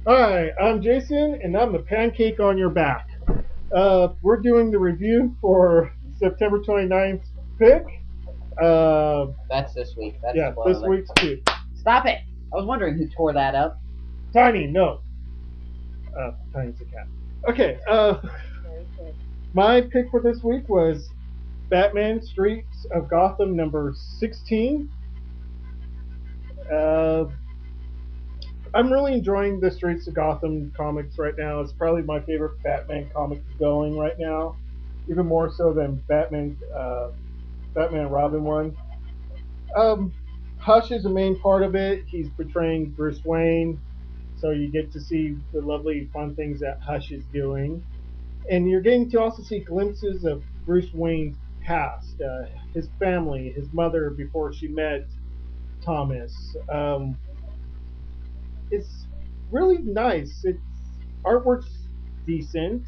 Hi, I'm Jason, and I'm the pancake on your back. We're doing the review for September 29th pick. Uh, That's this week. That's yeah, this spoiler. week's pick. Stop it! I was wondering who tore that up. Tiny, no. Tiny's a cat. Okay, my pick for this week was Batman Streets of Gotham number 16. Uh, I'm really enjoying the Streets of Gotham comics right now. It's probably my favorite Batman comic going right now, even more so than Batman and Robin one. Um, Hush is a main part of it. He's portraying Bruce Wayne, so you get to see the lovely, fun things that Hush is doing, and you're getting to also see glimpses of Bruce Wayne's past, his family, his mother before she met Thomas. It's really nice. It's artwork's decent,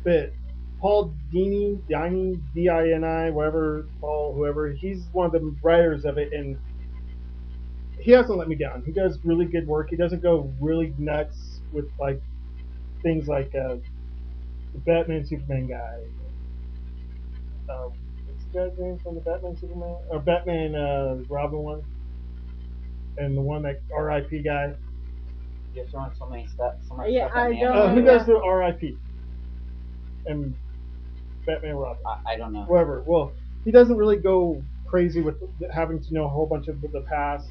but Paul Dini, whatever, Paul, whoever, he's one of the writers of it, and he hasn't let me down. He does really good work. He doesn't go really nuts with like things like the Batman Superman guy. What's the guy's name from the Batman Superman or Batman Robin one, and the one that R.I.P. guy. You're throwing so much Yeah, stuff at I me. I don't have no Who know. does idea. the R.I.P. and Batman Robin? I don't know. Whoever. Well, he doesn't really go crazy with having to know a whole bunch of the past.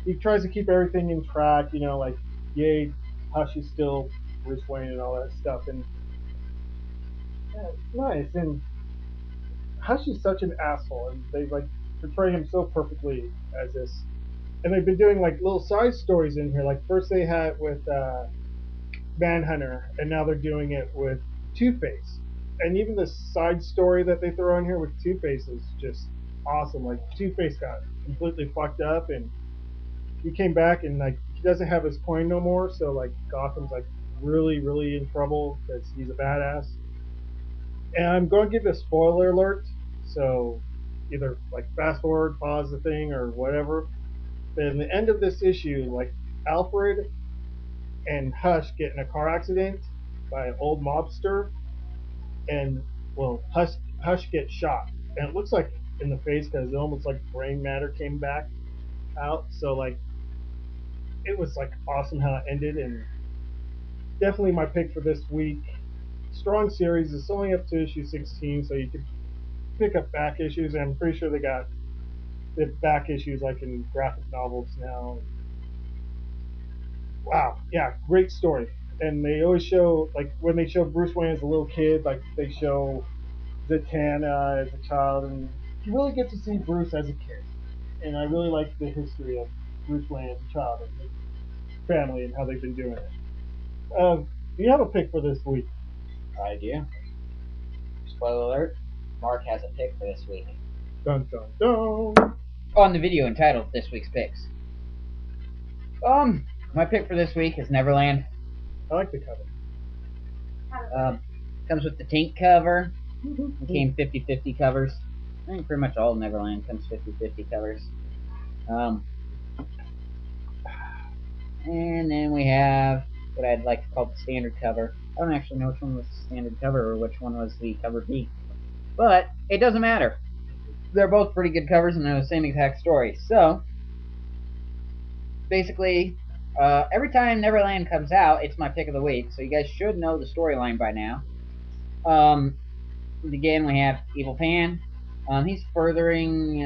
He tries to keep everything in track. Like yay, Hush is still Bruce Wayne and all that stuff, and yeah, it's nice. And Hush is such an asshole, and they like portray him so perfectly as this. And they've been doing like little side stories in here. Like first they had it with Manhunter, and now they're doing it with Two Face. And even the side story that they throw in here with Two Face is just awesome. Like Two Face got completely fucked up, and he came back, and like he doesn't have his coin no more. So like Gotham's like really, really in trouble because he's a badass. And I'm going to give a spoiler alert, so either like fast forward, pause the thing, or whatever. But in the end of this issue, like Alfred and Hush get in a car accident by an old mobster, and well, Hush gets shot, and it looks like in the face because it almost like brain matter came back out. So like it was like awesome how it ended, and definitely my pick for this week. Strong series. It's only up to issue 16, so you can pick up back issues, and I'm pretty sure they got the back issues like in graphic novels now. Wow, yeah, great story. And they always show like when they show Bruce Wayne as a little kid, like they show Zatanna as a child, and you really get to see Bruce as a kid. And I really like the history of Bruce Wayne as a child and his family and how they've been doing it. Do you have a pick for this week? I do. Spoiler alert. Mark has a pick for this week. Dun dun dun. On the video entitled This Week's Picks. My pick for this week is Neverland. I like the cover. Um, Comes with the Tink cover. It came 50-50 covers. I think pretty much all of Neverland comes 50-50 covers. Um, and then we have what I'd like to call the standard cover. I don't actually know which one was the standard cover or which one was the cover B. But it doesn't matter. They're both pretty good covers and they're the same exact story. So, basically, every time Neverland comes out, it's my pick of the week. So you guys should know the storyline by now. Again, we have Evil Pan. He's furthering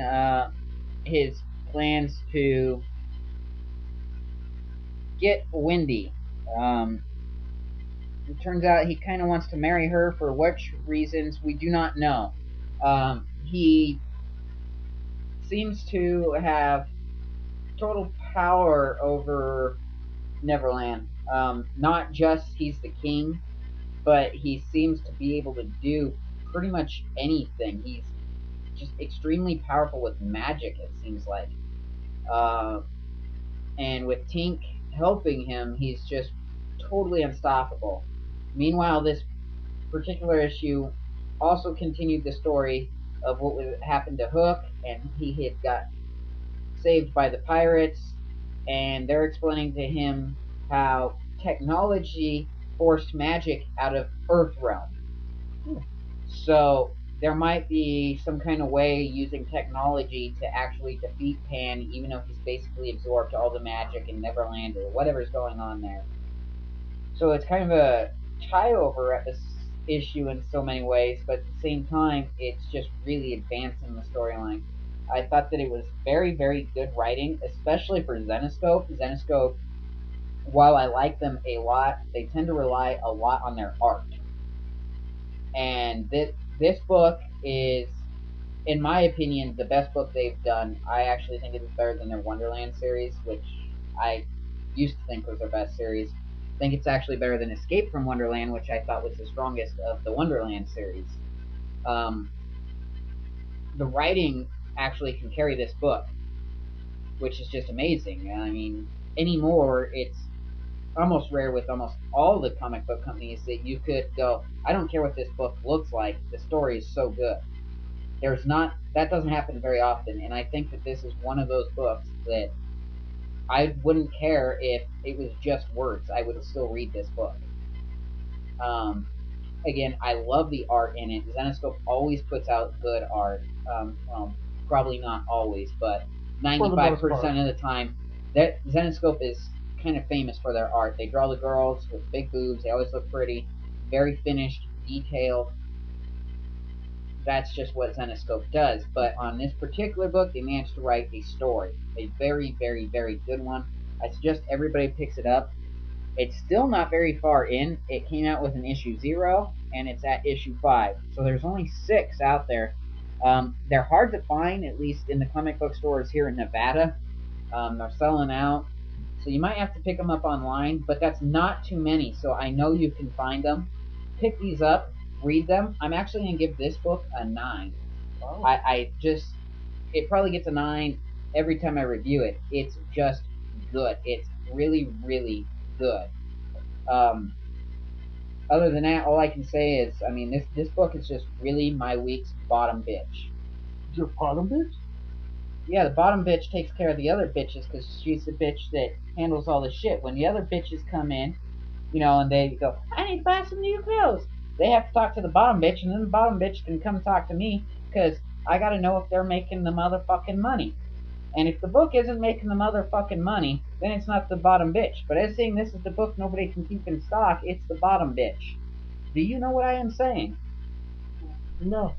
his plans to get Wendy. Um, it turns out he kind of wants to marry her for which reasons we do not know. He seems to have total power over Neverland. Not just he's the king, but he seems to be able to do pretty much anything. He's just extremely powerful with magic, it seems like. Uh, and with Tink helping him, he's just totally unstoppable. Meanwhile, this particular issue also continued the story of what happened to Hook, and he had got saved by the pirates, and they're explaining to him how technology forced magic out of Earth realm. So there might be some kind of way using technology to actually defeat Pan, even though he's basically absorbed all the magic in Neverland or whatever's going on there. So it's kind of a tie over issue in so many ways, but at the same time, it's just really advancing the storyline. I thought that it was very, very good writing, especially for Zenoscope. Zenoscope, while I like them a lot, they tend to rely a lot on their art. And this book is, in my opinion, the best book they've done. I actually think it is better than their Wonderland series, which I used to think was their best series. I think it's actually better than Escape from Wonderland, which I thought was the strongest of the Wonderland series. Um, the writing actually can carry this book, which is just amazing. I mean, anymore, it's almost rare with almost all the comic book companies that you could go, I don't care what this book looks like, the story is so good. There's not, that doesn't happen very often, and I think that this is one of those books that I wouldn't care if it was just words. I would still read this book. Um, Again, I love the art in it. Zenoscope always puts out good art. Well, probably not always, but 95% of the time, that Zenoscope is kind of famous for their art. They draw the girls with big boobs. They always look pretty, very finished, detailed. That's just what Zenoscope does. But on this particular book, they managed to write a story, a very, very, very good one. I suggest everybody picks it up. It's still not very far in. It came out with an issue 0, and it's at issue 5. So there's only 6 out there. They're hard to find, at least in the comic book stores here in Nevada. They're selling out. So you might have to pick them up online, but that's not too many. So I know you can find them. Pick these up, read them. I'm actually going to give this book a 9. Wow. I just, it probably gets a 9 every time I review it. It's just good. It's really, really good. Um, Other than that, all I can say is, I mean, this book is just really my week's bottom bitch. Your bottom bitch? Yeah, the bottom bitch takes care of the other bitches because she's the bitch that handles all the shit. When the other bitches come in, and they go, I need to buy some new clothes. They have to talk to the bottom bitch, and then the bottom bitch can come talk to me because I got to know if they're making the motherfucking money. And if the book isn't making the motherfucking money, then it's not the bottom bitch. But as saying this is the book nobody can keep in stock, it's the bottom bitch. Do you know what I am saying? No.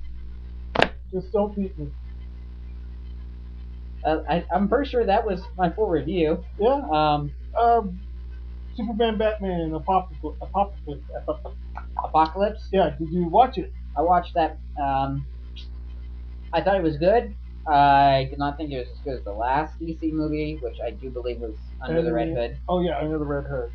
Just don't beat me. I'm pretty sure that was my full review. Yeah. Superman, Batman, Apocalypse? Yeah, did you watch it? I watched that. I thought it was good. I did not think it was as good as the last DC movie, which I do believe was Under the Red Hood. Oh yeah, Under the Red Hood.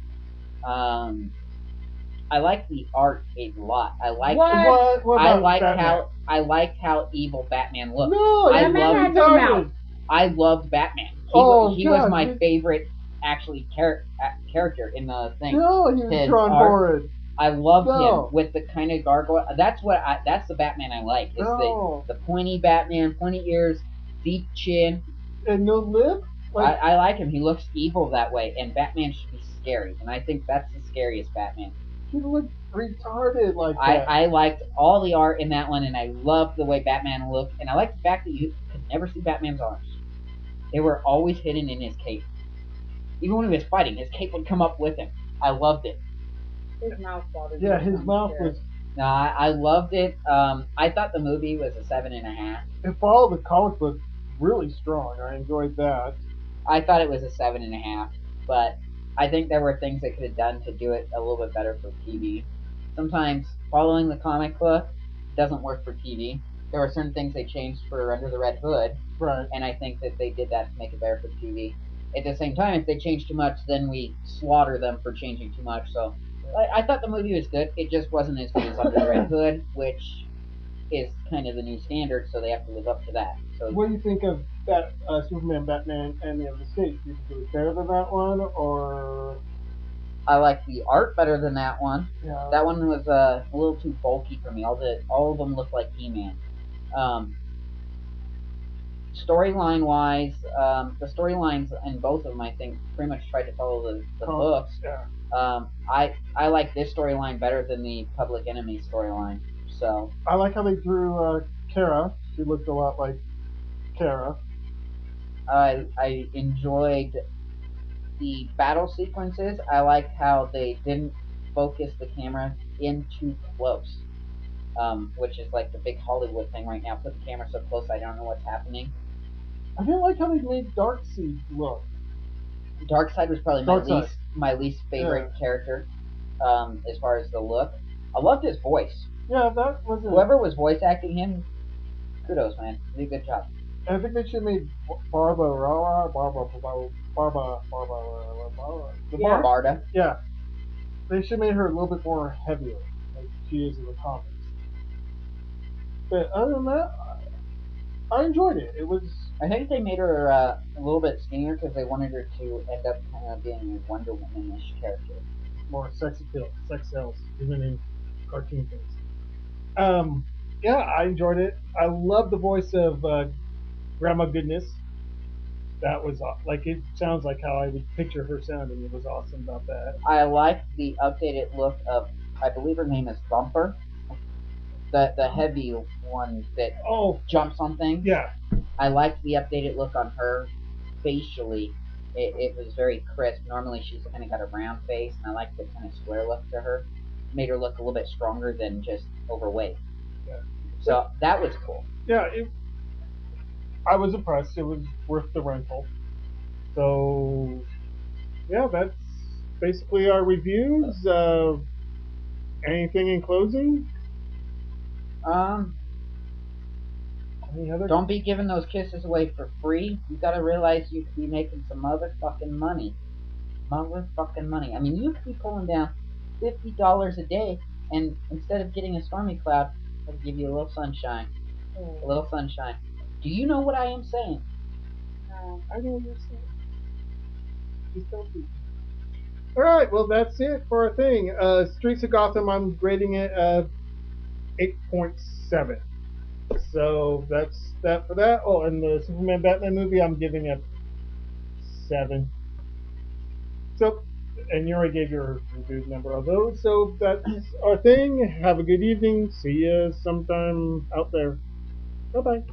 I liked the art a lot. I liked What I about liked Batman? I liked how evil Batman looked. No, I Batman loved had no mouth. I loved Batman. He was my favorite actually character in the thing. No, he was drawn horrid. I loved him with the kind of gargoyle. That's the Batman I like. Is the pointy Batman, pointy ears, deep chin, and no lip. I like him. He looks evil that way, and Batman should be scary, and I think that's the scariest Batman. He looked retarded like that. I liked all the art in that one, and I loved the way Batman looked, and I liked the fact that you could never see Batman's arms. They were always hidden in his cape. Even when he was fighting, his cape would come up with him. I loved it. His mouth bothered me. Yeah, his mouth was. No, I loved it. I thought the movie was a 7.5. It followed the comic book really strong. I enjoyed that. I thought it was a 7.5, but I think there were things they could have done to do it a little bit better for TV. Sometimes following the comic book doesn't work for TV. There were certain things they changed for Under the Red Hood, right? And I think that they did that to make it better for TV. At the same time, if they change too much, then we slaughter them for changing too much. So I thought the movie was good. It just wasn't as good as Under the Red Hood, which is kind of the new standard, so they have to live up to that. So what do you think of that Superman, Batman, and the Other States? Do you think it was better than that one, or? I like the art better than that one. Yeah. That one was a little too bulky for me. All of them look like He-Man. storyline wise, the storylines in both of them, I think, pretty much tried to follow the books. Yeah. I like this storyline better than the Public Enemy storyline. So I like how they drew Kara. She looked a lot like Kara. I enjoyed the battle sequences. I liked how they didn't focus the camera in too close, which is like the big Hollywood thing right now. Put the camera so close I don't know what's happening. I didn't like how they made Darkseid look. Darkseid was probably Darkseid. my least favorite Yeah. character, as far as the look. I loved his voice. Yeah, that was it. Whoever was voice acting him, kudos, man. You did a good job. I think they should have made the Yeah. Barda. Yeah, they should have made her a little bit more heavier, like she is in the comics. But other than that, I enjoyed it. It was I think they made her a little bit skinnier because they wanted her to end up kind of being a Wonder Woman-ish character. more sex appeal, sex sells, even in cartoon things. Yeah, I enjoyed it. I love the voice of Grandma Goodness. That was like it sounds like how I would picture her sounding. It was awesome about that. I like the updated look of, I believe her name is Bumper, the heavy one that Oh, jumps on things. yeah. I liked the updated look on her facially. It was very crisp. Normally she's kind of got a round face, and I like the kind of square look to her. Made her look a little bit stronger than just overweight. Yeah. So that was cool. Yeah, I was impressed. It was worth the rental. So, yeah, that's basically our reviews. Anything in closing? Um, Any other? don't be giving those kisses away for free. You gotta realize you could be making some motherfucking money. Motherfucking money. I mean, you could be pulling down $50 a day, and instead of getting a stormy cloud, I'll give you a little sunshine. A little sunshine. Do you know what I am saying? No. I know what you're saying. Just don't be. All right, well, that's it for our thing. Streets of Gotham, I'm grading it 8.7. So that's that for that. Oh, and the Superman Batman movie, I'm giving it 7. So, and you already gave your review number of those. So that's our thing. Have a good evening. See you sometime out there. Bye bye.